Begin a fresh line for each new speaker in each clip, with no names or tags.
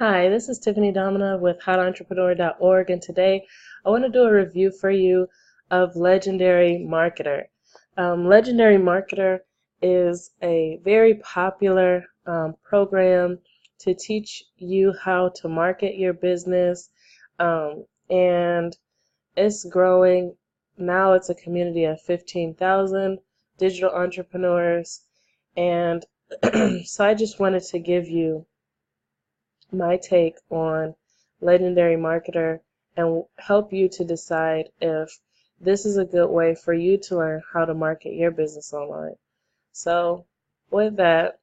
Hi, this is Tiffany Domina with hotentrepreneur.org, and today I want to do a review for you of Legendary Marketer. Legendary Marketer is a very popular program to teach you how to market your business, and it's growing. Now it's a community of 15,000 digital entrepreneurs, and so I just wanted to give you my take on Legendary Marketer and help you to decide if this is a good way for you to learn how to market your business online. So with that,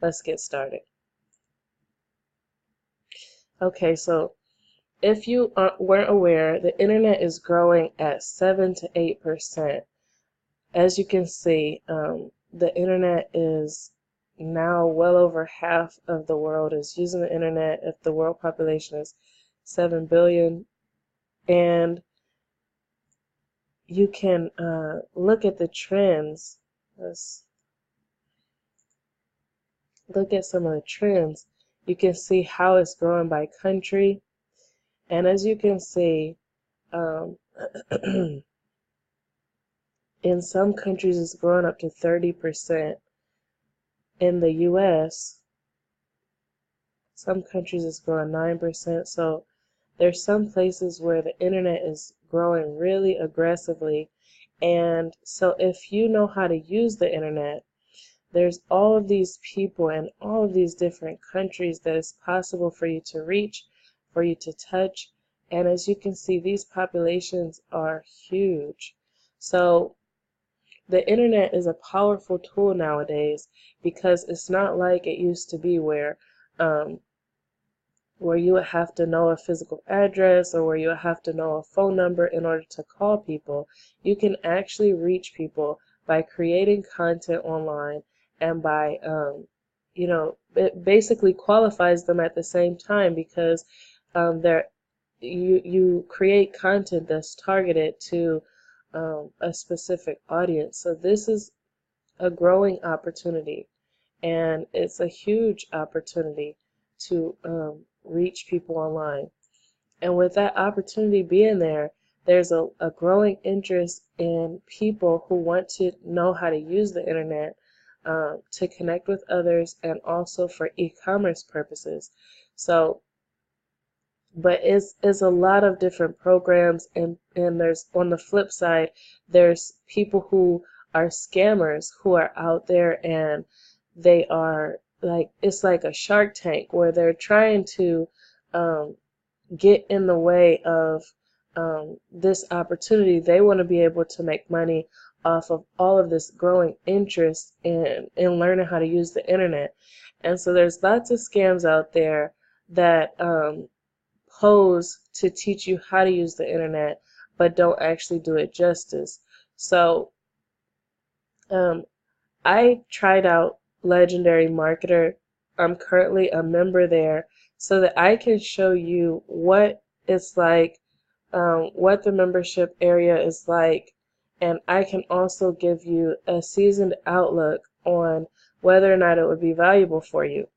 let's get started. Okay, so if you weren't aware, the internet is growing at 7 to 8%. As you can see, the internet is now well over half of the world is using the internet. If the world population is 7 billion, and you can look at the trends. Let's look at some of the trends. You can see how it's growing by country, and as you can see, in some countries it's growing up to 30%. In the US, some countries it's growing 9%. So there's some places where the internet is growing really aggressively. And so if you know how to use the internet, there's all of these people in all of these different countries that it's possible for you to reach, for you to touch. And as you can see, these populations are huge. So the internet is a powerful tool nowadays because it's not like it used to be where you would have to know a physical address or where you would have to know a phone number in order to call people. You can actually reach people by creating content online and by, it basically qualifies them at the same time because you create content that's targeted to a specific audience. So this is a growing opportunity, and it's a huge opportunity to reach people online. And with that opportunity being there, there's a growing interest in people who want to know how to use the internet to connect with others and also for e-commerce purposes. So, but it's a lot of different programs, and there's, on the flip side, there's people who are scammers who are out there, and they are like, it's like a Shark Tank where they're trying to get in the way of this opportunity. They want to be able to make money off of all of this growing interest in learning how to use the internet. And so there's lots of scams out there that pose to teach you how to use the internet, but don't actually do it justice. So I tried out Legendary Marketer. I'm currently a member there so that I can show you what it's like, what the membership area is like, and I can also give you a seasoned outlook on whether or not it would be valuable for you.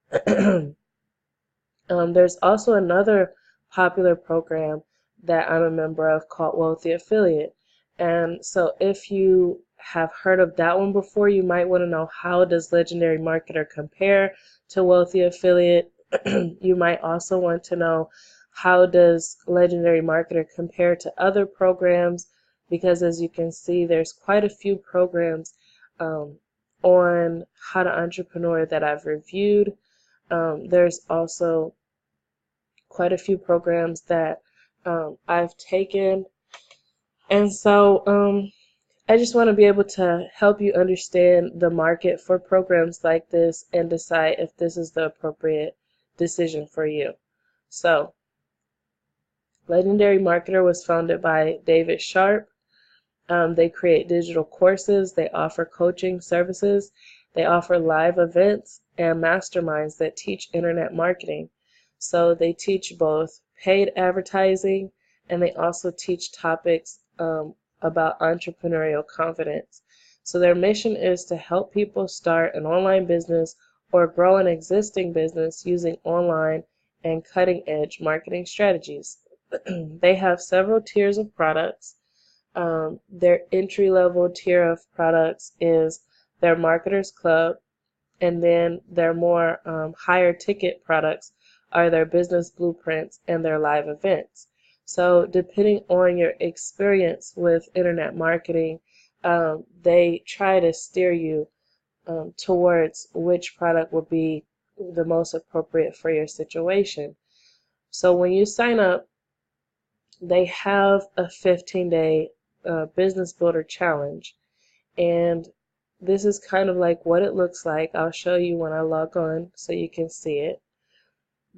There's also another popular program that I'm a member of called Wealthy Affiliate. And so if you have heard of that one before, you might want to know, how does Legendary Marketer compare to Wealthy Affiliate? You might also want to know, how does Legendary Marketer compare to other programs? Because as you can see, there's quite a few programs on How to Entrepreneur that I've reviewed. There's also quite a few programs that I've taken. And so I just want to be able to help you understand the market for programs like this and decide if this is the appropriate decision for you. So, Legendary Marketer was founded by David Sharp. They create digital courses, they offer coaching services, they offer live events and masterminds that teach internet marketing. So they teach both paid advertising, and they also teach topics about entrepreneurial confidence. So their mission is to help people start an online business or grow an existing business using online and cutting-edge marketing strategies. They have several tiers of products. Their entry-level tier of products is their Marketers Club, and then their more higher ticket products are their business blueprints and their live events. So depending on your experience with internet marketing, they try to steer you towards which product would be the most appropriate for your situation. So when you sign up, they have a 15-day business builder challenge, and this is kind of like what it looks like. I'll show you when I log on so you can see it.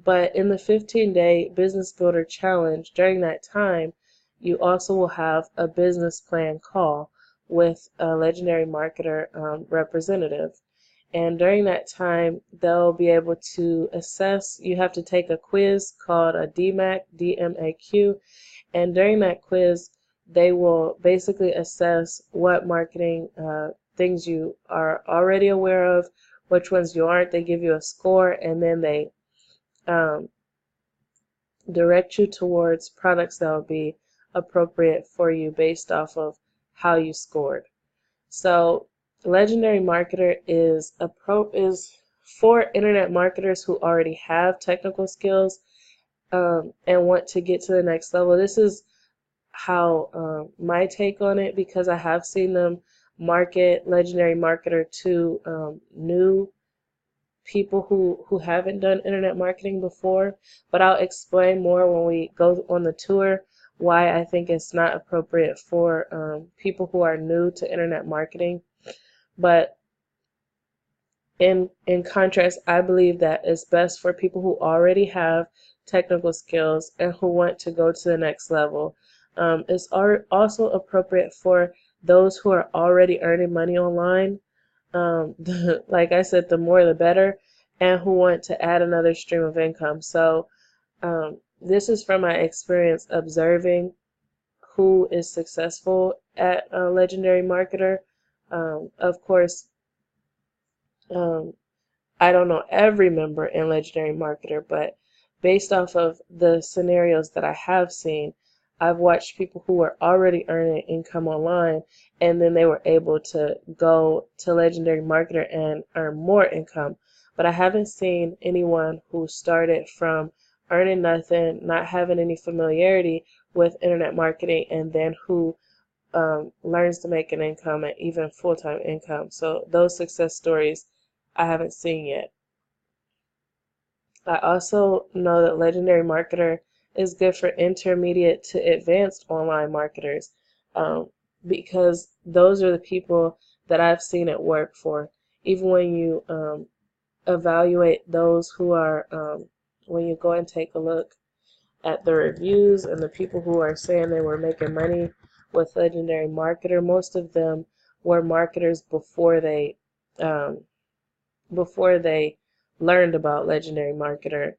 But in the 15-day business builder challenge, during that time, you also will have a business plan call with a legendary marketer representative. And during that time, they'll be able to assess. You have to take a quiz called a DMAQ, and during that quiz, they will basically assess what marketing things you are already aware of, which ones you aren't. They give you a score, and then they direct you towards products that will be appropriate for you based off of how you scored. So Legendary Marketer is for internet marketers who already have technical skills and want to get to the next level. This is how my take on it, because I have seen them market Legendary Marketer to new people who haven't done internet marketing before. But I'll explain more when we go on the tour why I think it's not appropriate for people who are new to internet marketing. But in contrast, I believe that it's best for people who already have technical skills and who want to go to the next level. It's also appropriate for those who are already earning money online. Like I said, the more the better, and who want to add another stream of income. So this is from my experience observing who is successful at a Legendary Marketer. Of course, I don't know every member in Legendary Marketer, but based off of the scenarios that I have seen, I've watched people who were already earning income online, and then they were able to go to Legendary Marketer and earn more income. But I haven't seen anyone who started from earning nothing, not having any familiarity with internet marketing, and then who learns to make an income and even full-time income. So those success stories I haven't seen yet. I also know that Legendary Marketer is good for intermediate to advanced online marketers, because those are the people that I've seen it work for. Even when you evaluate those who are, when you go and take a look at the reviews and the people who are saying they were making money with Legendary Marketer, most of them were marketers before they learned about Legendary Marketer,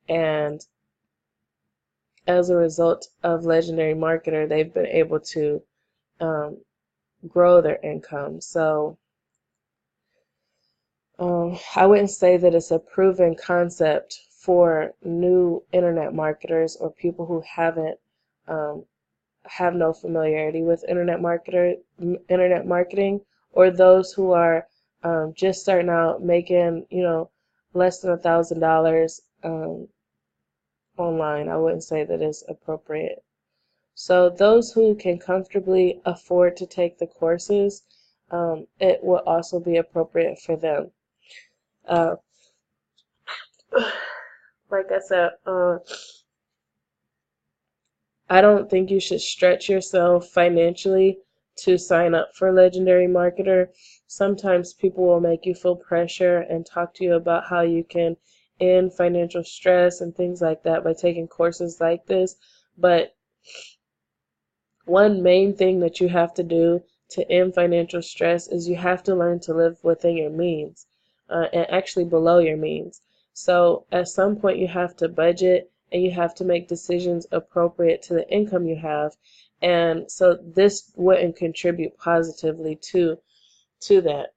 and as a result of Legendary Marketer, they've been able to grow their income. So I wouldn't say that it's a proven concept for new internet marketers or people who have no familiarity with internet marketing, or those who are just starting out making less than $1,000 online. I wouldn't say that is appropriate. So those who can comfortably afford to take the courses, it will also be appropriate for them. Like I said, I don't think you should stretch yourself financially to sign up for Legendary Marketer. Sometimes people will make you feel pressure and talk to you about how you can end financial stress and things like that by taking courses like this. But one main thing that you have to do to end financial stress is you have to learn to live within your means, and actually below your means. So at some point you have to budget, and you have to make decisions appropriate to the income you have. And so this wouldn't contribute positively to that.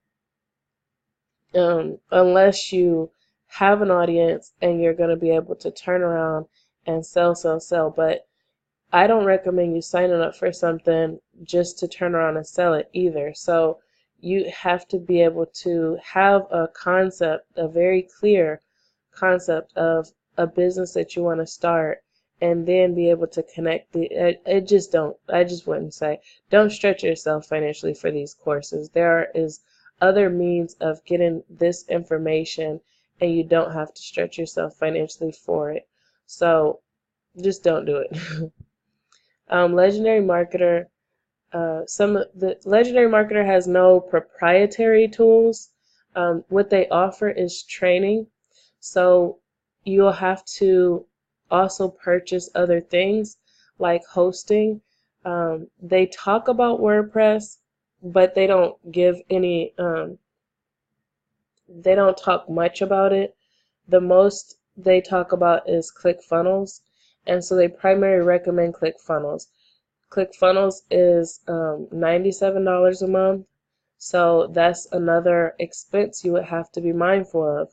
unless you have an audience and you're going to be able to turn around and sell. But I don't recommend you signing up for something just to turn around and sell it either. So you have to be able to have a concept, a very clear concept of a business that you want to start, and then be able to connect I just wouldn't say, don't stretch yourself financially for these courses. There is other means of getting this information, and you don't have to stretch yourself financially for it. So just don't do it. Legendary Marketer. The Legendary Marketer has no proprietary tools. What they offer is training, so you'll have to also purchase other things like hosting. They talk about WordPress, but they don't give any. They don't talk much about it. The most they talk about is ClickFunnels, and so they primarily recommend ClickFunnels. ClickFunnels is $97 a month, so that's another expense you would have to be mindful of.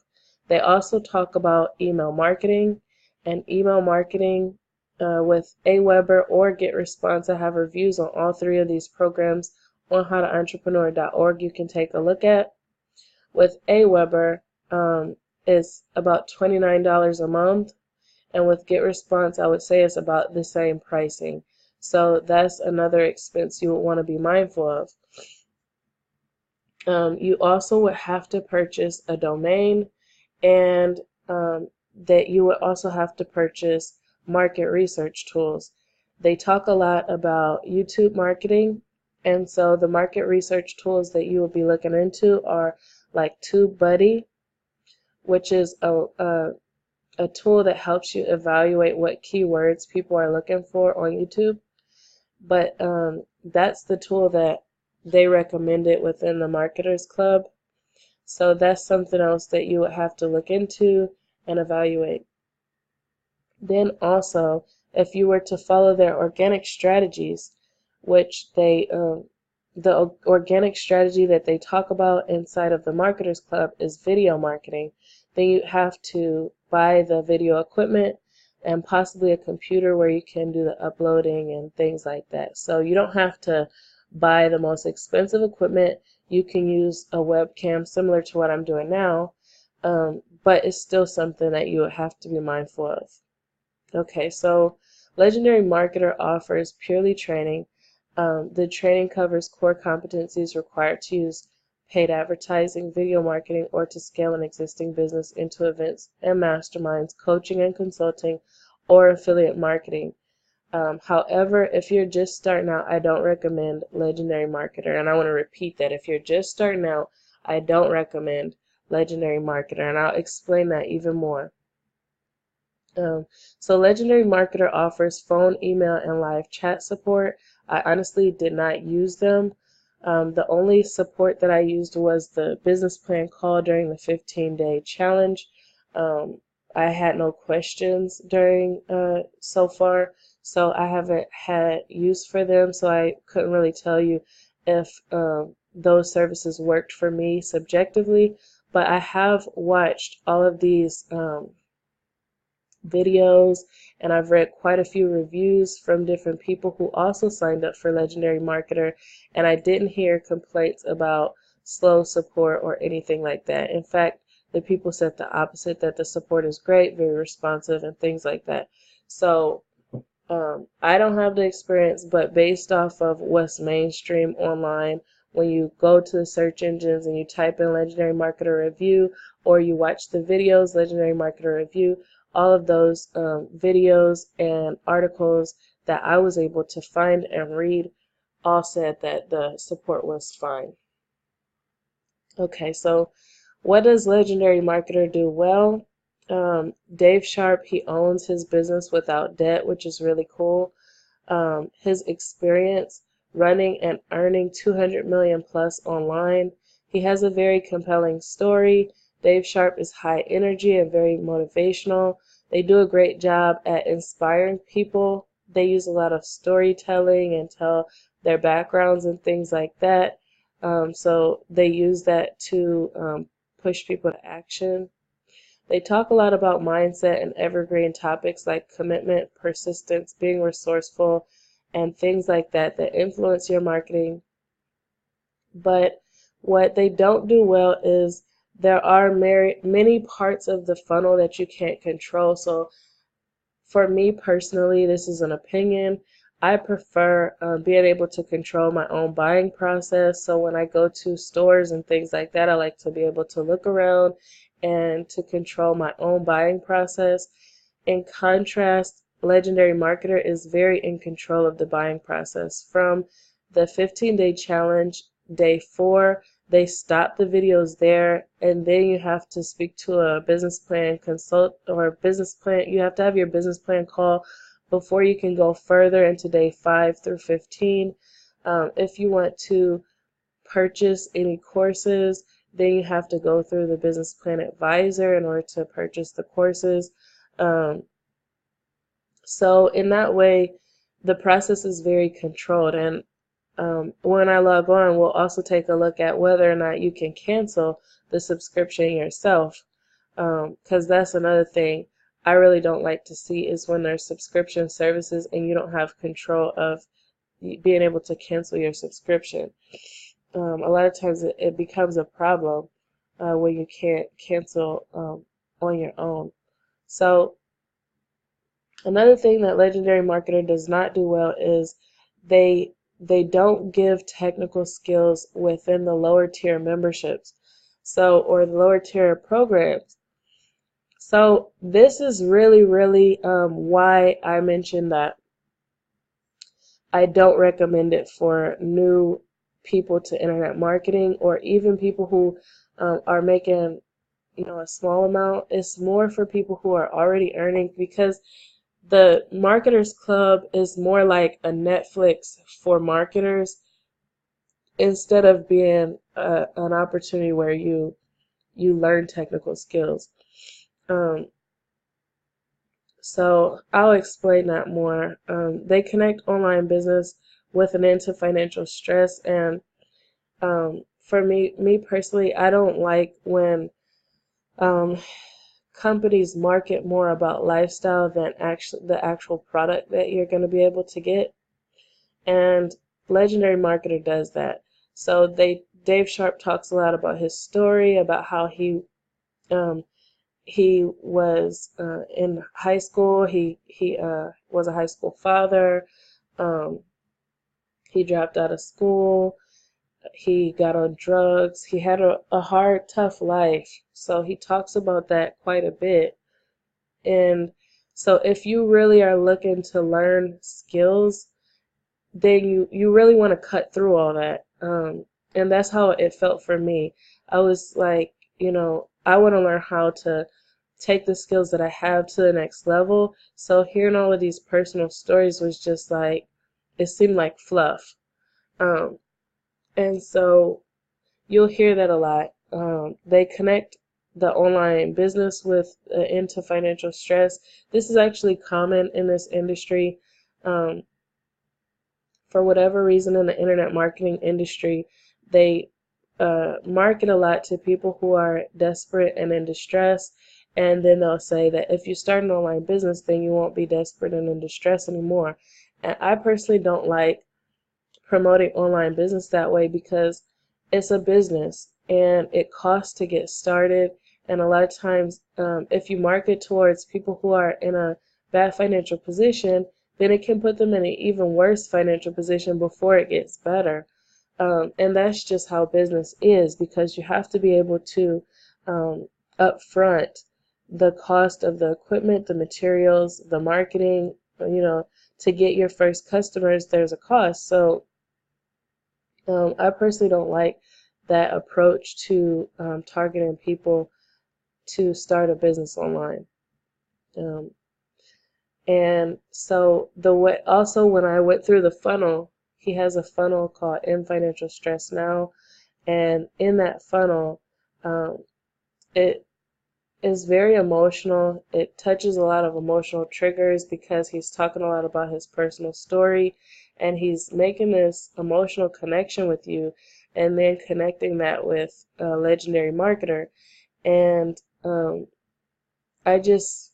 They also talk about email marketing, and email marketing with Aweber or GetResponse. I have reviews on all three of these programs on howtoentrepreneur.org you can take a look at. With Aweber, it's about $29 a month, and with GetResponse, I would say it's about the same pricing. So that's another expense you would want to be mindful of. You also would have to purchase a domain, and that you would also have to purchase market research tools. They talk a lot about YouTube marketing, and so the market research tools that you will be looking into are like TubeBuddy, which is a tool that helps you evaluate what keywords people are looking for on YouTube. But that's the tool that they recommended within the Marketers Club. So that's something else that you would have to look into and evaluate. Then also, if you were to follow their organic strategies, which the organic strategy that they talk about inside of the Marketers Club is video marketing, then you have to buy the video equipment and possibly a computer where you can do the uploading and things like that. So you don't have to buy the most expensive equipment. You can use a webcam similar to what I'm doing now, but it's still something that you would have to be mindful of. Okay, so Legendary Marketer offers purely training. The training covers core competencies required to use paid advertising, video marketing, or to scale an existing business into events and masterminds, coaching and consulting, or affiliate marketing. However, if you're just starting out, I don't recommend Legendary Marketer. And I want to repeat that. If you're just starting out, I don't recommend Legendary Marketer. And I'll explain that even more. So Legendary Marketer offers phone, email, and live chat support. I honestly did not use them. The only support that I used was the business plan call during the 15-day challenge. I had no questions during so far, so I haven't had use for them, so I couldn't really tell you if those services worked for me subjectively, but I have watched all of these videos, and I've read quite a few reviews from different people who also signed up for Legendary Marketer, and I didn't hear complaints about slow support or anything like that. In fact, the people said the opposite, that the support is great, very responsive, and things like that. So I don't have the experience, but based off of what's mainstream online, when you go to the search engines and you type in Legendary Marketer Review, or you watch the videos, Legendary Marketer Review, all of those videos and articles that I was able to find and read all said that the support was fine. Okay, so what does Legendary Marketer do well? Dave Sharp, he owns his business without debt, which is really cool. His experience running and earning 200 million plus online. He has a very compelling story. Dave Sharp is high energy and very motivational. They do a great job at inspiring people. They use a lot of storytelling and tell their backgrounds and things like that. So they use that to push people to action. They talk a lot about mindset and evergreen topics like commitment, persistence, being resourceful, and things like that that influence your marketing. But what they don't do well is there are many parts of the funnel that you can't control. So for me personally, this is an opinion. I prefer being able to control my own buying process. So when I go to stores and things like that, I like to be able to look around and to control my own buying process. In contrast, Legendary Marketer is very in control of the buying process. From the 15-day challenge, day 4, they stop the videos there, and then you have to speak to a business plan consult or a business plan. You have to have your business plan call before you can go further into day 5 through 15. If you want to purchase any courses, then you have to go through the business plan advisor in order to purchase the courses. So in that way, the process is very controlled. And when I log on, we'll also take a look at whether or not you can cancel the subscription yourself, because that's another thing I really don't like to see is when there's subscription services and you don't have control of being able to cancel your subscription. A lot of times it becomes a problem when you can't cancel on your own. So another thing that Legendary Marketer does not do well is they don't give technical skills within the lower tier memberships, or the lower tier programs. So this is really why I mentioned that I don't recommend it for new people to internet marketing, or even people who are making a small amount. It's more for people who are already earning, because the Marketers Club is more like a Netflix for marketers instead of being an opportunity where you learn technical skills. So I'll explain that more. They connect online business with an end to financial stress, and for me personally, I don't like when companies market more about lifestyle than the actual product that you're going to be able to get. And Legendary Marketer does that. So Dave Sharp talks a lot about his story, about how he was in high school. He was a high school father. He dropped out of school. He got on drugs. He had a hard, tough life. So he talks about that quite a bit. And so if you really are looking to learn skills, then you really want to cut through all that. And that's how it felt for me. I was like, I want to learn how to take the skills that I have to the next level. So hearing all of these personal stories was just like, it seemed like fluff. And so you'll hear that a lot. They connect the online business with into financial stress. This is actually common in this industry. For whatever reason, in the internet marketing industry, they market a lot to people who are desperate and in distress. And then they'll say that if you start an online business, then you won't be desperate and in distress anymore. And I personally don't like promoting online business that way, because it's a business and it costs to get started. And a lot of times, if you market towards people who are in a bad financial position, then it can put them in an even worse financial position before it gets better. And that's just how business is, because you have to be able to upfront the cost of the equipment, the materials, the marketing, to get your first customers, there's a cost. So I personally don't like that approach to targeting people to start a business online. And so also when I went through the funnel, he has a funnel called In Financial Stress Now, and in that funnel, it is very emotional. It touches a lot of emotional triggers because he's talking a lot about his personal story, and he's making this emotional connection with you, and then connecting that with a Legendary Marketer. And I just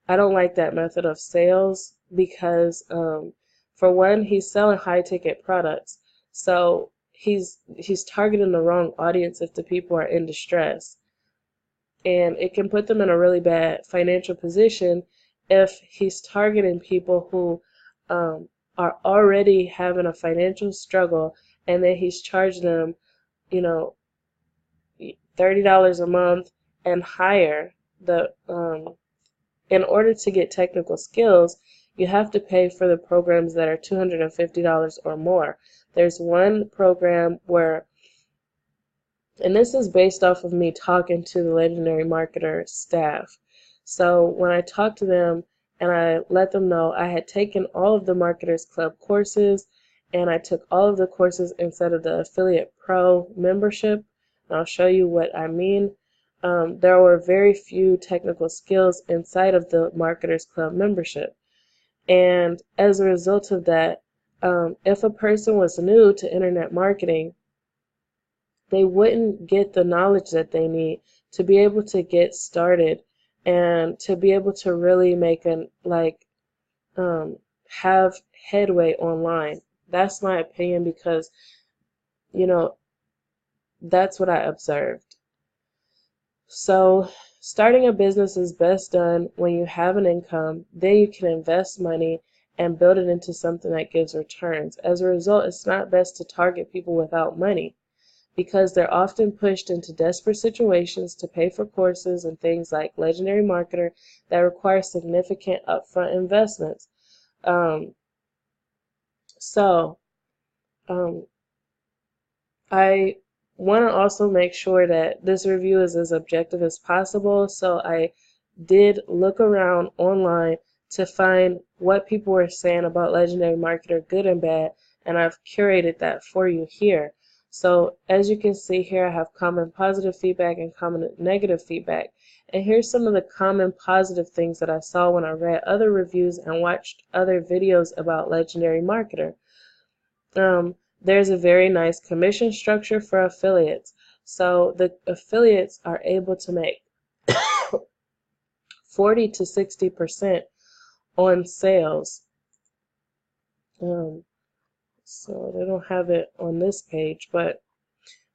I don't like that method of sales because, for one, he's selling high ticket products, so he's targeting the wrong audience if the people are in distress, and it can put them in a really bad financial position if he's targeting people who are already having a financial struggle, and then he's charging them, you know, $30 a month and higher. The In order to get technical skills, you have to pay for the programs that are $250 or more. There's one program where, and this is based off of me talking to the Legendary Marketer staff. So when I talked to them and I let them know I had taken all of the Marketers Club courses and I took all of the courses instead of the Affiliate Pro membership, and I'll show you what I mean. There were very few technical skills inside of the Marketers Club membership. And as a result of that, if a person was new to internet marketing, they wouldn't get the knowledge that they need to be able to get started and to be able to really make have headway online. That's my opinion because, you know, that's what I observed. So starting a business is best done when you have an income, then you can invest money and build it into something that gives returns. As a result, it's not best to target people without money, because they're often pushed into desperate situations to pay for courses and things like Legendary Marketer that require significant upfront investments. Um, so um, I want to also make sure that this review is as objective as possible, so I did look around online to find what people were saying about Legendary Marketer, good and bad, and I've curated that for you here. So as you can see here, I have common positive feedback and common negative feedback. And here's some of the common positive things that I saw when I read other reviews and watched other videos about Legendary Marketer. There's a very nice commission structure for affiliates. So the affiliates are able to make 40 to 60% on sales. So they don't have it on this page, but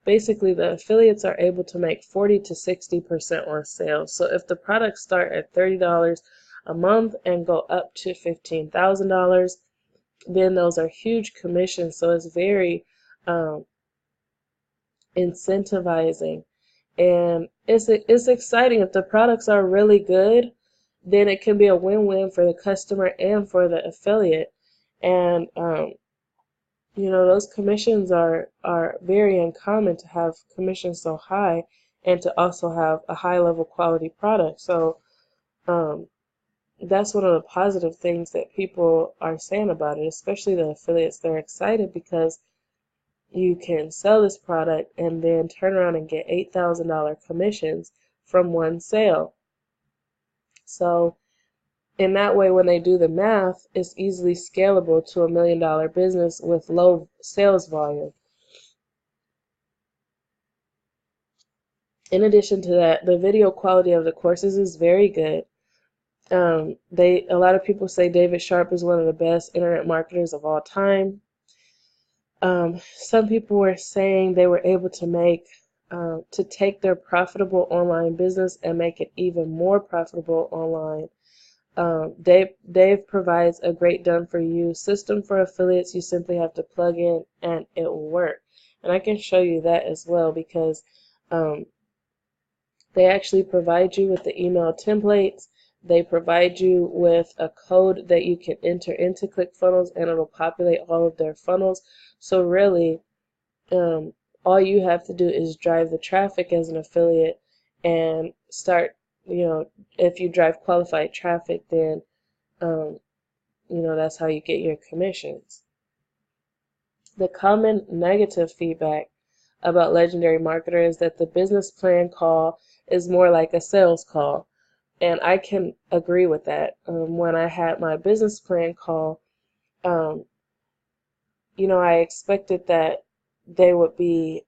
basically the affiliates are able to make 40 to 60% on sales. So if the products start at $30 a month and go up to $15,000, then those are huge commissions. So it's very incentivizing, and it's exciting. If the products are really good, then it can be a win-win for the customer and for the affiliate. And those commissions are very uncommon to have commissions so high and to also have a high level quality product. So that's one of the positive things that people are saying about it, especially the affiliates. They're excited because you can sell this product and then turn around and get $8,000 commissions from one sale. So in that way, when they do the math, it's easily scalable to $1 million business with low sales volume. In addition to that, the video quality of the courses is very good. A lot of people say David Sharp is one of the best internet marketers of all time. Some people were saying they were able to take their profitable online business and make it even more profitable online. Dave provides a great done-for-you system for affiliates. You simply have to plug in and it will work. And I can show you that as well, because they actually provide you with the email templates. They provide you with a code that you can enter into ClickFunnels, and it'll populate all of their funnels. So really, all you have to do is drive the traffic as an affiliate and start, if you drive qualified traffic, then, that's how you get your commissions. The common negative feedback about Legendary Marketer is that the business plan call is more like a sales call. And I can agree with that. When I had my business plan call, I expected that they would be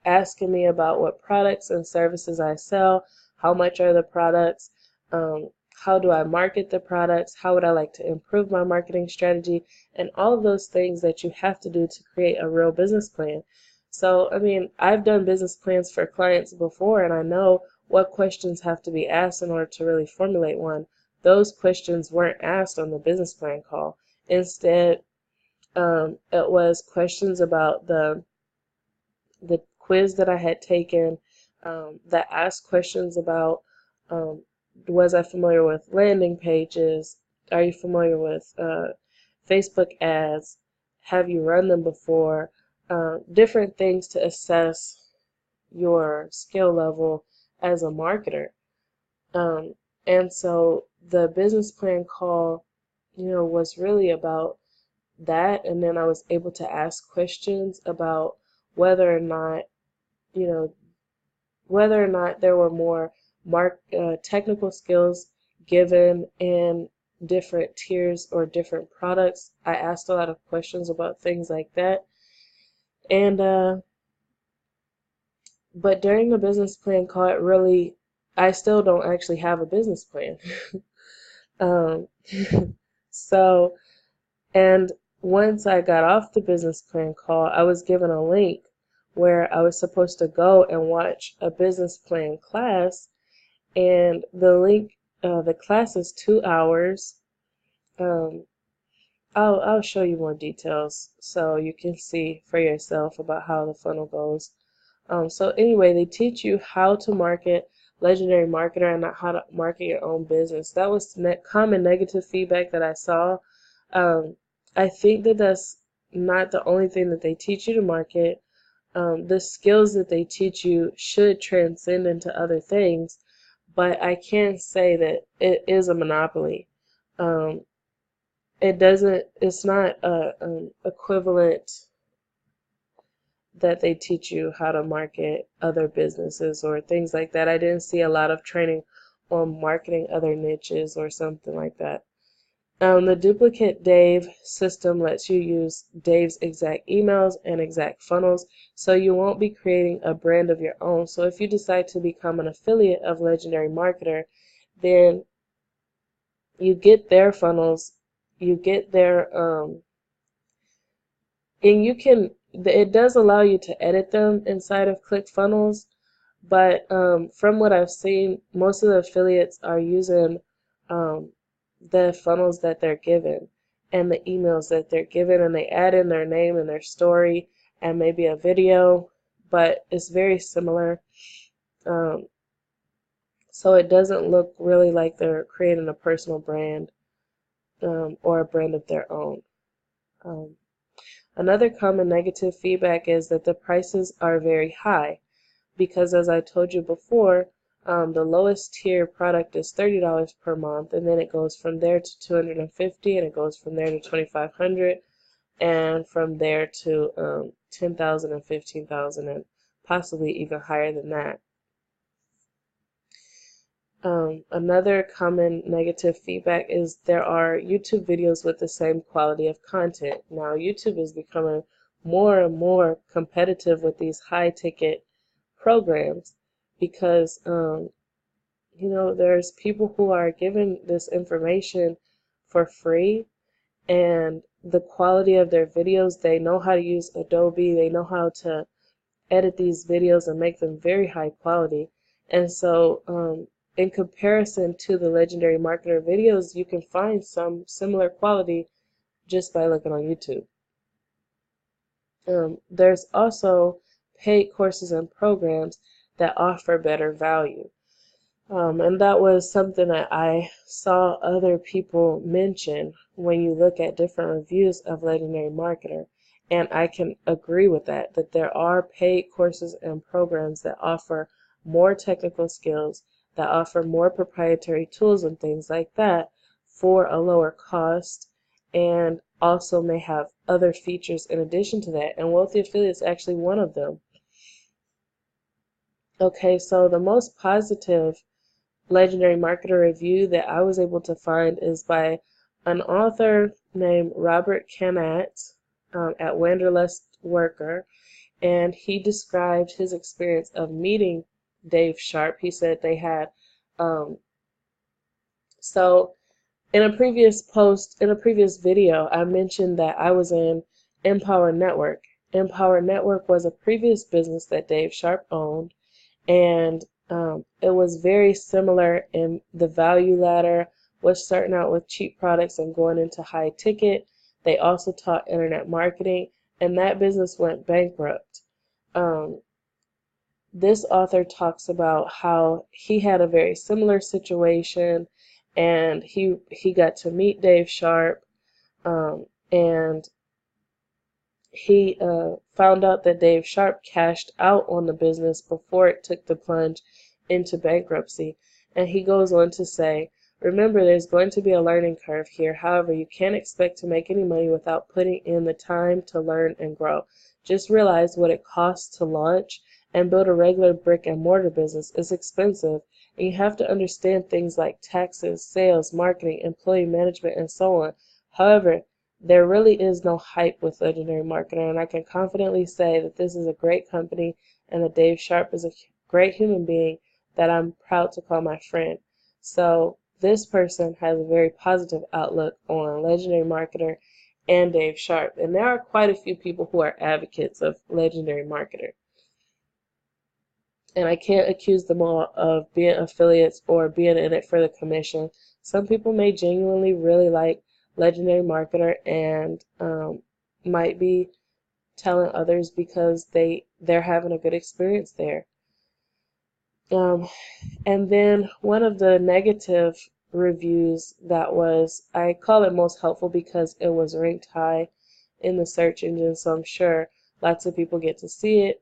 asking me about what products and services I sell, how much are the products, how do I market the products, how would I like to improve my marketing strategy, and all of those things that you have to do to create a real business plan. So, I mean, I've done business plans for clients before, and I know what questions have to be asked in order to really formulate one. Those questions weren't asked on the business plan call. Instead, it was questions about the quiz that I had taken, that asked questions about, was I familiar with landing pages? Are you familiar with Facebook ads? Have you run them before? Different things to assess your skill level as a marketer. Um, and so the business plan call, was really about that. And then I was able to ask questions about whether or not, you know, whether or not there were more technical skills given in different tiers or different products. I asked a lot of questions about things like that. And but during the business plan call, I still don't actually have a business plan. um, so, and once I got off the business plan call, I was given a link where I was supposed to go and watch a business plan class, and the class is 2 hours. Um, I'll show you more details so you can see for yourself about how the funnel goes. So anyway, they teach you how to market Legendary Marketer and not how to market your own business. That was common negative feedback that I saw. Um, I think that that's not the only thing that they teach you to market. The skills that they teach you should transcend into other things, but I can't say that it is a monopoly. Um, it's not an equivalent that they teach you how to market other businesses or things like that. I didn't see a lot of training on marketing other niches or something like that. The duplicate Dave system lets you use Dave's exact emails and exact funnels, so you won't be creating a brand of your own. So if you decide to become an affiliate of Legendary Marketer, then you get their funnels, you get their and it does allow you to edit them inside of ClickFunnels, but from what I've seen, most of the affiliates are using um, the funnels that they're given and the emails that they're given, and they add in their name and their story and maybe a video, but it's very similar. Um, so it doesn't look really like they're creating a personal brand, or a brand of their own. Um, Another common negative feedback is that the prices are very high because, as I told you before, the lowest tier product is $30 per month, and then it goes from there to $250, and it goes from there to $2,500, and from there to $10,000 and $15,000, and possibly even higher than that. Another common negative feedback is there are YouTube videos with the same quality of content. Now, YouTube is becoming more and more competitive with these high-ticket programs because, there's people who are given this information for free, and the quality of their videos, they know how to use Adobe, they know how to edit these videos and make them very high quality. And so in comparison to the Legendary Marketer videos, you can find some similar quality just by looking on YouTube. There's also paid courses and programs that offer better value. And that was something that I saw other people mention when you look at different reviews of Legendary Marketer. And I can agree with that there are paid courses and programs that offer more technical skills, that offer more proprietary tools and things like that for a lower cost, and also may have other features in addition to that. And Wealthy Affiliate is actually one of them. Okay, so the most positive Legendary Marketer review that I was able to find is by an author named Robert Cannat at Wanderlust Worker, and he described his experience of meeting Dave Sharp. He said they had, um, so in a previous post, in a previous video, I mentioned that I was in Empower Network. Empower Network was a previous business that Dave Sharp owned, and it was very similar in the value ladder, was starting out with cheap products and going into high ticket. They also taught internet marketing, and that business went bankrupt. Um, this author talks about how he had a very similar situation, and he got to meet Dave Sharp, and he found out that Dave Sharp cashed out on the business before it took the plunge into bankruptcy. And he goes on to say, remember, there's going to be a learning curve here. However, you can't expect to make any money without putting in the time to learn and grow. Just realize what it costs to launch and build a regular brick and mortar business. It's expensive, and you have to understand things like taxes, sales, marketing, employee management, and so on. However, there really is no hype with Legendary Marketer, and I can confidently say that this is a great company and that Dave Sharp is a great human being that I'm proud to call my friend. So this person has a very positive outlook on Legendary Marketer and Dave Sharp, and there are quite a few people who are advocates of Legendary Marketer. And I can't accuse them all of being affiliates or being in it for the commission. Some people may genuinely really like Legendary Marketer and might be telling others because they're having a good experience there. And then one of the negative reviews that was, I call it most helpful because it was ranked high in the search engine, so I'm sure lots of people get to see it.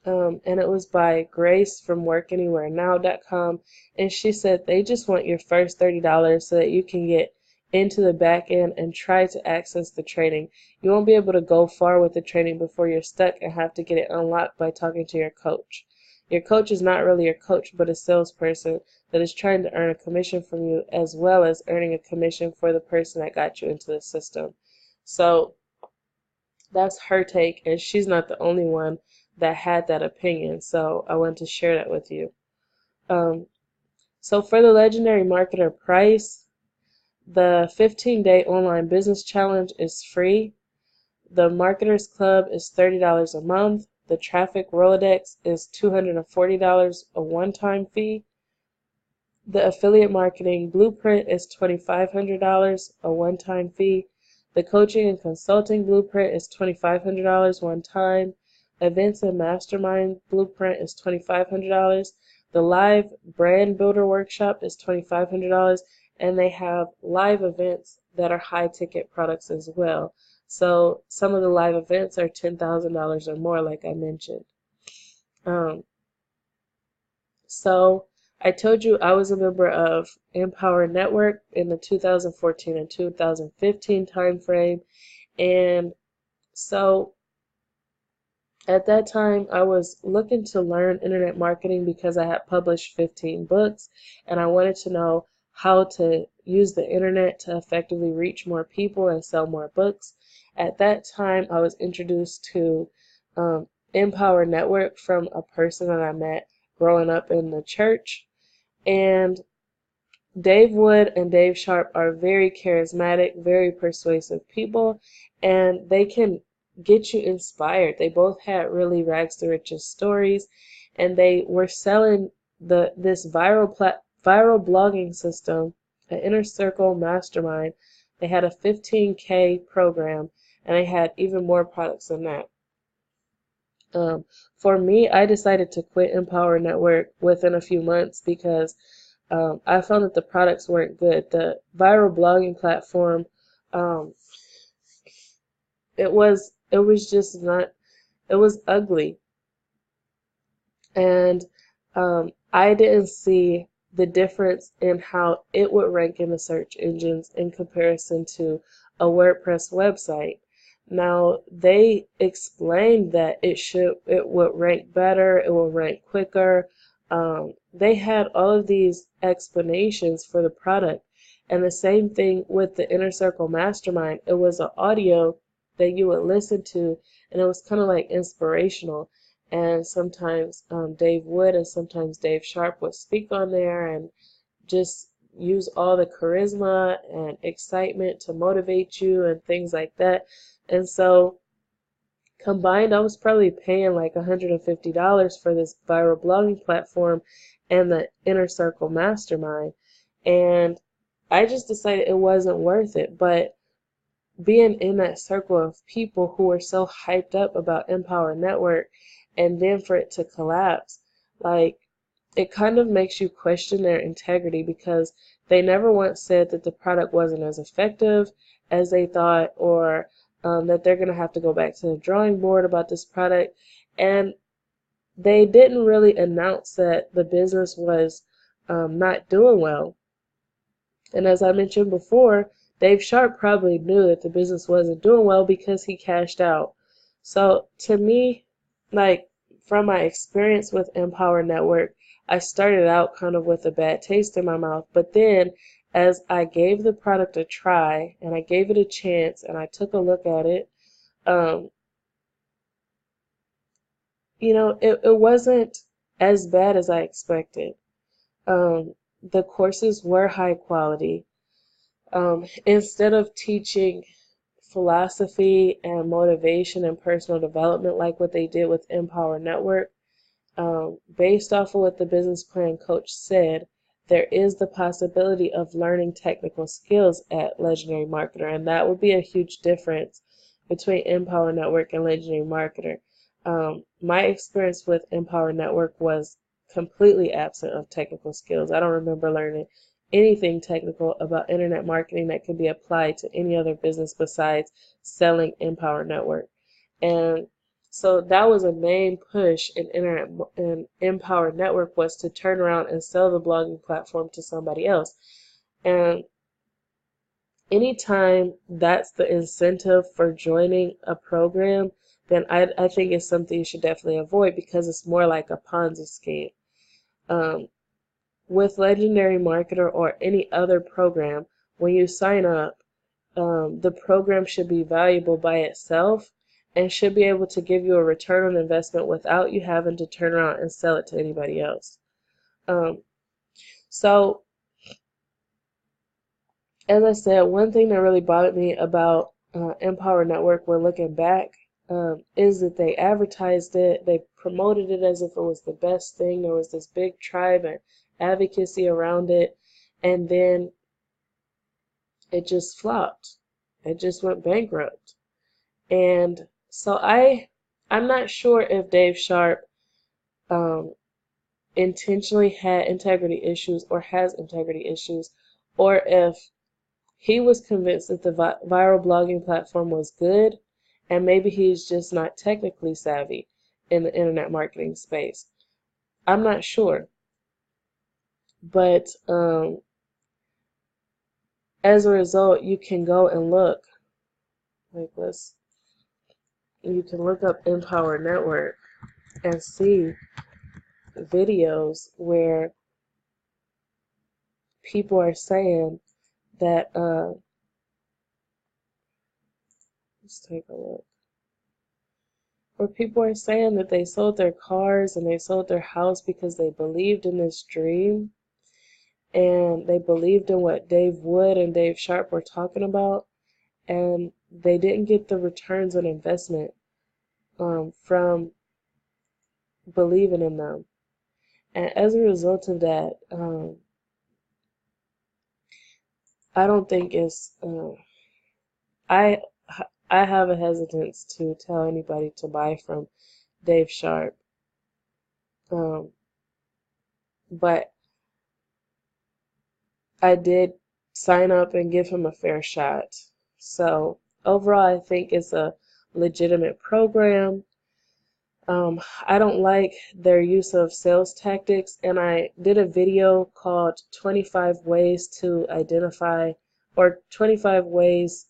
And it was by Grace from WorkAnywhereNow.com, and she said they just want your first $30 so that you can get into the back end and try to access the training. You won't be able to go far with the training before you're stuck and have to get it unlocked by talking to your coach. Your coach is not really your coach, but a salesperson that is trying to earn a commission from you as well as earning a commission for the person that got you into the system. So that's her take, and she's not the only one that had that opinion, so I wanted to share that with you. So for the Legendary Marketer price, the 15-day online business challenge is free. The Marketers Club is $30 a month. The Traffic Rolodex is $240 a one-time fee. The Affiliate Marketing Blueprint is $2,500 a one-time fee. The Coaching and Consulting Blueprint is $2,500 one time. Events and Mastermind Blueprint is $2,500. The Live Brand Builder Workshop is $2,500, and they have live events that are high ticket products as well. So some of the live events are $10,000 or more, like I mentioned. So I told you I was a member of Empower Network in the 2014 and 2015 timeframe, and so at that time, I was looking to learn internet marketing because I had published 15 books, and I wanted to know how to use the internet to effectively reach more people and sell more books. At that time, I was introduced to Empower Network from a person that I met growing up in the church, and Dave Wood and Dave Sharp are very charismatic, very persuasive people, and they can get you inspired. They both had really rags to riches stories, and they were selling this viral blogging system, an inner circle mastermind. They had a 15K program, and they had even more products than that. For me, I decided to quit Empower Network within a few months because I found that the products weren't good. The viral blogging platform, it was just not, it was ugly, and I didn't see the difference in how it would rank in the search engines in comparison to a WordPress website. Now, they explained that it would rank better, it will rank quicker. They had all of these explanations for the product, and the same thing with the Inner Circle Mastermind. It was an audio that you would listen to, and it was kind of like inspirational. And sometimes Dave Wood and sometimes Dave Sharp would speak on there and just use all the charisma and excitement to motivate you and things like that. And so combined, I was probably paying like $150 for this viral blogging platform and the Inner Circle Mastermind. And I just decided it wasn't worth it. But being in that circle of people who were so hyped up about Empower Network and then for it to collapse, like, it kind of makes you question their integrity, because they never once said that the product wasn't as effective as they thought, or that they're going to have to go back to the drawing board about this product. And they didn't really announce that the business was not doing well. And as I mentioned before, Dave Sharp probably knew that the business wasn't doing well because he cashed out. So to me, like, from my experience with Empower Network, I started out kind of with a bad taste in my mouth, but then as I gave the product a try and I gave it a chance and I took a look at it, um, it wasn't as bad as I expected. The courses were high quality. Instead of teaching philosophy and motivation and personal development like what they did with Empower Network, based off of what the business plan coach said, there is the possibility of learning technical skills at Legendary Marketer, and that would be a huge difference between Empower Network and Legendary Marketer. My experience with Empower Network was completely absent of technical skills. I don't remember learning anything technical about internet marketing that could be applied to any other business besides selling Empower Network. And so that was a main push in Empower Network, was to turn around and sell the blogging platform to somebody else. And anytime that's the incentive for joining a program, then I think it's something you should definitely avoid, because it's more like a Ponzi scheme. With Legendary Marketer or any other program, when you sign up, the program should be valuable by itself and should be able to give you a return on investment without you having to turn around and sell it to anybody else. So, as I said, one thing that really bothered me about Empower Network when looking back is that they advertised it, they promoted it as if it was the best thing. There was this big tribe and advocacy around it, and then it just flopped. It just went bankrupt. And so I'm not sure if Dave Sharp intentionally had integrity issues or has integrity issues, or if he was convinced that the viral blogging platform was good, and maybe he's just not technically savvy in the internet marketing space. I'm not sure. But as a result, you can go and look. Like this. You can look up Empower Network and see videos where people are saying that, let's take a look, where people are saying that they sold their cars and they sold their house because they believed in this dream and they believed in what Dave Wood and Dave Sharp were talking about, and they didn't get the returns on investment from believing in them. And as a result of that, I don't think it's, I I have a hesitance to tell anybody to buy from Dave Sharp, um, but I did sign up and give him a fair shot. So overall, I think it's a legitimate program. I don't like their use of sales tactics, and I did a video called 25 Ways to Identify, or 25 Ways,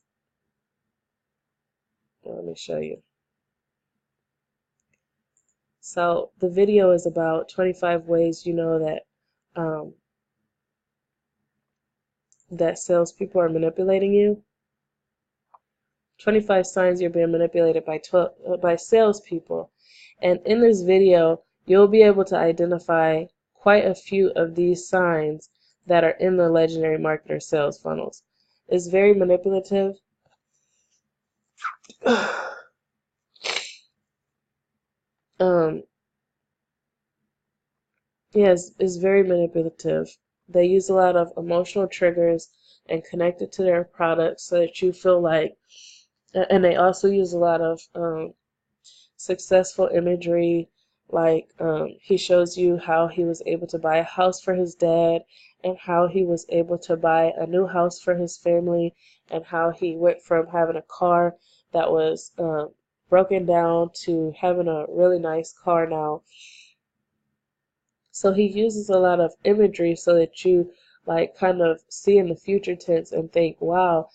let me show you. So the video is about 25 ways you know that that salespeople are manipulating you. 25 signs you're being manipulated by salespeople. And in this video, you'll be able to identify quite a few of these signs that are in the legendary marketer sales funnels. It's very manipulative. Yes, it's very manipulative. They use a lot of emotional triggers and connect it to their products so that you feel like, and they also use a lot of successful imagery. Like he shows you how he was able to buy a house for his dad, and how he was able to buy a new house for his family, and how he went from having a car that was broken down to having a really nice car now. So he uses a lot of imagery so that you like kind of see in the future tense and think, wow,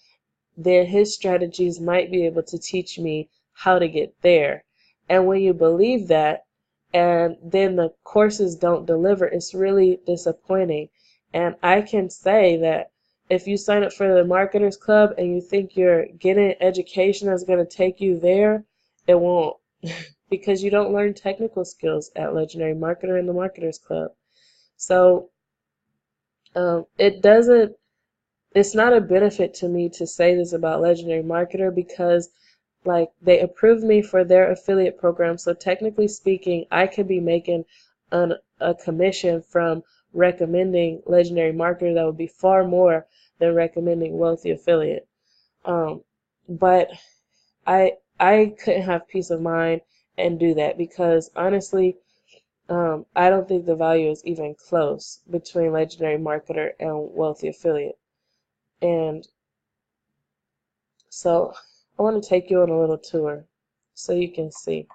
then his strategies might be able to teach me how to get there. And when you believe that and then the courses don't deliver, it's really disappointing. And I can say that if you sign up for the Marketers Club and you think you're getting education that's going to take you there, it won't. Because you don't learn technical skills at Legendary Marketer and the Marketers Club. So it's not a benefit to me to say this about Legendary Marketer, because like they approved me for their affiliate program. So technically speaking, I could be making a commission from recommending Legendary Marketer that would be far more than recommending Wealthy Affiliate. But I couldn't have peace of mind and do that, because honestly, I don't think the value is even close between Legendary Marketer and Wealthy Affiliate. And so I want to take you on a little tour so you can see.